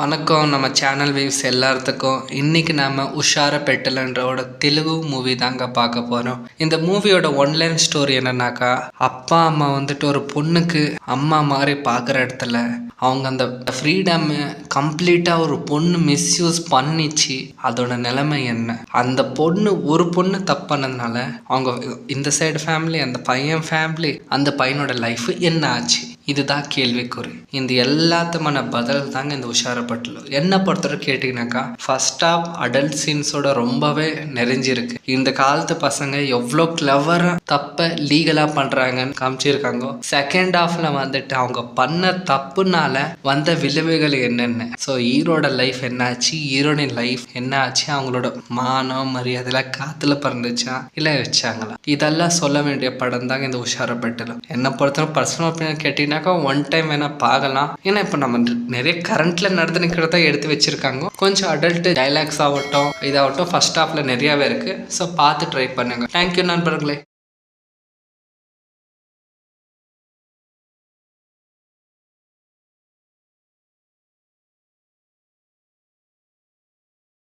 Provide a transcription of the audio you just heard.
வணக்கம் நம்ம channel views எல்லாத்துக்கும். இன்னைக்கு நாம உஷார பெட்டலன்றோட தெலுங்கு மூவி தாங்க பார்க்க போறோம். இந்த மூவியோட ஒன்லைன் ஸ்டோரி என்னன்னாக்கா, அப்பா அம்மா வந்துட்டு ஒரு பொண்ணுக்கு அம்மா மாதிரி பார்க்குற இடத்துல அவங்க அந்த ஃப்ரீடம் கம்ப்ளீட்டாக ஒரு பொண்ணு மிஸ்யூஸ் பண்ணிச்சு. அதோட நிலைமை என்ன, அந்த ஒரு பொண்ணு தப்பு பண்ணதுனால அவங்க இந்த சைடு ஃபேமிலி, அந்த பையன் ஃபேமிலி, அந்த பையனோட லைஃப் என்ன ஆச்சு, இதுதான் கேள்விக்குறி. இந்த எல்லாத்துமான பதில் தாங்க இந்த உஷாரப்பட்டல. என்ன பொறுத்தவரை கேட்டிங்கனாக்கா, ஃபர்ஸ்ட் ஆஃப் அடல்ட் சீன்ஸோட ரொம்பவே நிறைஞ்சிருக்கு. இந்த காலத்து பசங்க எவ்வளோ கிளவராக தப்பை லீகலாக பண்ணுறாங்கன்னு காமிச்சிருக்காங்க. செகண்ட் ஹாஃப்ல வந்துட்டு அவங்க பண்ண தப்புனால வந்த விளைவுகள் என்னென்ன, ஸோ ஹீரோட லைஃப் என்னாச்சு, ஹீரோனின் லைஃப் என்ன ஆச்சு, அவங்களோட மானம் மரியாதைலாம் காத்துல பறந்துச்சா இல்லை வச்சாங்களா, இதெல்லாம் சொல்ல வேண்டிய படம் தாங்க இந்த உஷாரப்பட்டல. என்ன பொறுத்தவரை பர்சனல் ஒப்பீனியன் கேட்டிங்கன்னா ஒன் டைம் வேணா பார்க்கலாம். ஏன்னா இப்போ நம்ம நிறைய கரண்ட்ல நடந்து நிற்கிறத எடுத்து வச்சிருக்காங்க. கொஞ்சம் அடல்ட் டைலாக்ஸ் ஆகட்டும் இதாகட்டும் ஃபர்ஸ்ட் ஹாஃப்ல நிறையாவே இருக்கு. ஸோ பார்த்து ட்ரை பண்ணுங்க. தேங்க்யூ நண்பர்களே.